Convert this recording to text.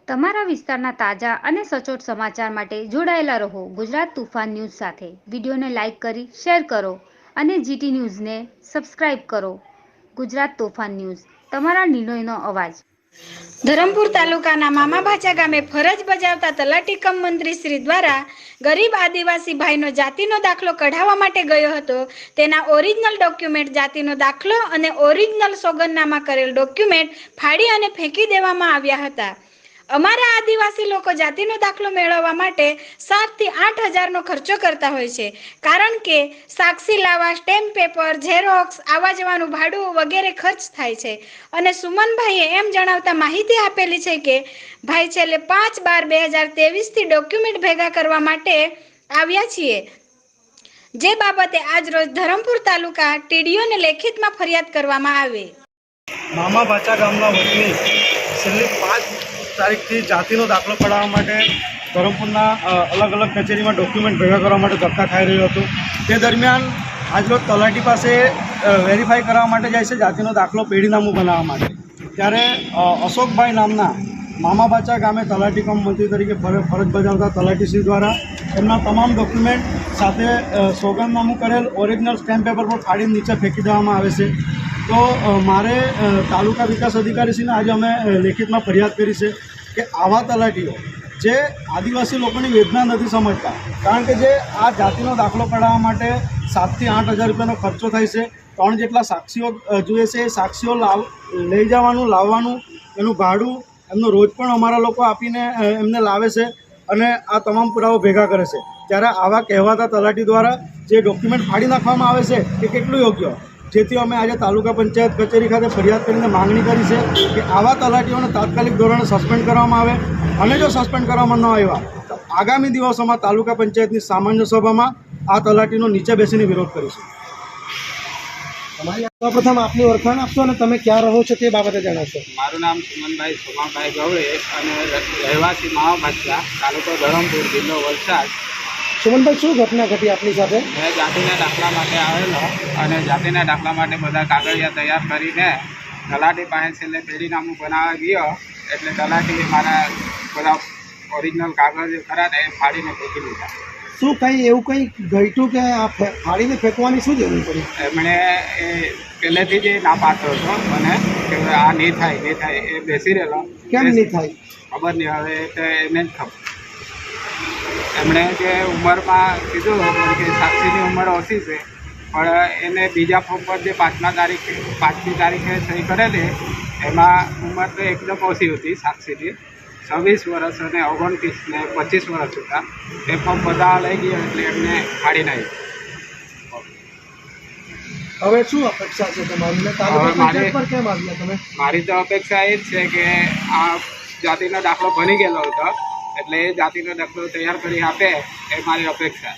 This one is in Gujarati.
તમારા વિસ્તારના તાજા અને સચોટ સમાચાર માટે જોડાયેલા રહો ગુજરાત તુફાન ન્યૂઝ સાથે। વિડીયોને લાઇક કરી શેર કરો અને જીટી ન્યૂઝને સબસ્ક્રાઇબ કરો। ગુજરાત તોફાન ન્યૂઝ, તમારા નિર્ણયનો અવાજ। ધરમપુર તાલુકાના મામાભાચા ગામે ફરજ બજાવતા તલાટી કમ મંત્રી શ્રી દ્વારા ગરીબ આદિવાસી ભાઈનો જાતિનો દાખલો કઢાવવા માટે ગયો હતો। તેના ઓરિજિનલ ડોક્યુમેન્ટ, જાતિનો દાખલો અને ઓરિજિનલ સોગંદનામા કરેલ ડોક્યુમેન્ટ ફાડી અને ફેંકી દેવામાં આવ્યા હતા। અમારા આદિવાસી લોકો જાતિનો દાખલો મેળવવા માટે 7 થી 8 હજારનો ખર્ચો કરતા હોય છે, કારણ કે સાક્ષી લાવવા, સ્ટેમ્પ પેપર, ઝેરોક્સ, આવવા જવાનું ભાડું વગેરે ખર્ચ થાય છે। અને સુમનભાઈએ એમ જણાવતા માહિતી આપેલી છે કે ભાઈ છેલ્લે 5/12/2023 થી ડોક્યુમેન્ટ ભેગા કરવા માટે આવ્યા છીએ, જે બાબતે આજ રોજ ધરમપુર તાલુકા ટીડીઓને લેખિતમાં ફરિયાદ કરવામાં આવે। મામાભાચા ગામના વતની છેલ્લી 5 તારીખથી જાતિનો દાખલો કઢાવવા માટે ધરમપુરના અલગ અલગ કચેરીમાં ડોક્યુમેન્ટ ભેગા કરવા માટે ધક્કા ખાઈ રહ્યો હતો। તે દરમિયાન આજરોજ તલાટી પાસે વેરીફાઈ કરવા માટે જાય છે જાતિનો દાખલો પેઢીનામું બનાવવા માટે। ત્યારે અશોકભાઈ નામના મામાભાચા ગામે તલાટી કમ મંત્રી તરીકે ફરજ બજાવતા તલાટીશ્રી દ્વારા એમના તમામ ડોક્યુમેન્ટ સાથે સોગંદનામું કરેલ ઓરિજિનલ સ્ટેમ્પ પેપર પર ફાડીને નીચે ફેંકી દેવામાં આવે છે। તો મારે તાલુકા વિકાસ અધિકારીશ્રીને આજે અમે લેખિતમાં ફરિયાદ કરી છે કે આવા તલાટીઓ જે આદિવાસી લોકોની વેદના નથી સમજતા, કારણ કે જે આ જાતિનો દાખલો કઢાવવા માટે 7 થી 8 હજાર રૂપિયાનો ખર્ચો થાય છે। 3 જેટલા સાક્ષીઓ જોઈએ છે, એ સાક્ષીઓ લઈ જવાનું, લાવવાનું, એનું ભાડું, એમનો રોજ પણ અમારા લોકો આપીને એમને લાવે છે અને આ તમામ પુરાવો ભેગા કરે છે। ત્યારે આવા કહેવાતા તલાટી દ્વારા જે ડોક્યુમેન્ટ ફાડી નાખવામાં આવે છે એ કેટલું યોગ્ય? જેથી અમે આજે તાલુકા પંચાયત કચેરી ખાતે ફરિયાદ કરીને માંગણી કરી છે કે આવા તલાટીઓને તાત્કાલિક ધોરણે સસ્પેન્ડ કરવામાં આવે, અને જો સસ્પેન્ડ કરવામાં ન આવ્યા તો આગામી દિવસોમાં તાલુકા પંચાયતની સામાન્ય સભામાં આ તલાટીનો નીચે બેસીને વિરોધ કરીશું। સૌપ્રથમ આપની ઓળખાણ આપશો અને તમે ક્યાં રહો છો તે બાબતે જણાવશો। મારું નામ સુમનભાઈ સોમાભાઈ ગવડે અને રહેવાસી મામાભાચા, તાલુકો ધરમપુર, જિલ્લો વલસાડ। સુમનભાઈ, શું ઘટના ઘટી આપની સાથે? મેં જાતિના દાખલા માટે આવેલો અને જાતિના દાખલા માટે બધા કાગળિયા તૈયાર કરીને તલાટી પાસે છેલ્લે પેઢીનામું બનાવવા ગયો, એટલે તલાટી મારા બધા ઓરિજિનલ કાગળ ખરા ને એ ફાડીને ફેંકી દીધા। શું કંઈ એવું કંઈ ઘટ્યું કે આ ફાડીને ફેંકવાની શું જરૂર પડી? એમણે એ પહેલેથી જ ના પાડતો હતો મને કે આ નહીં થાય એ બેસી રહેલો। કેમ નહીં થાય? ખબર નહીં, હવે તો એને જ ખબર। એમણે જે ઉંમરમાં કીધું કે સાક્ષીની ઉંમર ઓછી છે, પણ એને બીજા ફોર્મ પર જે 5મી તારીખે સહી કરેલી એમાં ઉંમર તો એકદમ ઓછી હતી સાક્ષીની, 26 વર્ષ અને 29 ને 25 વર્ષ હતા। એ ફોર્મ બધા લઈ ગયો એટલે એમને ફાડી નાખ્યું। હવે શું અપેક્ષા છે તમારી? તાલુકા પંચાયત પર કેમ આવ્યા તમે? મારી તો અપેક્ષા એ જ છે કે આ જાતિનો દાખલો બની ગયેલો હતો, એટલે એ જાતિનો દાખલો તૈયાર કરી આપે એ મારી અપેક્ષા।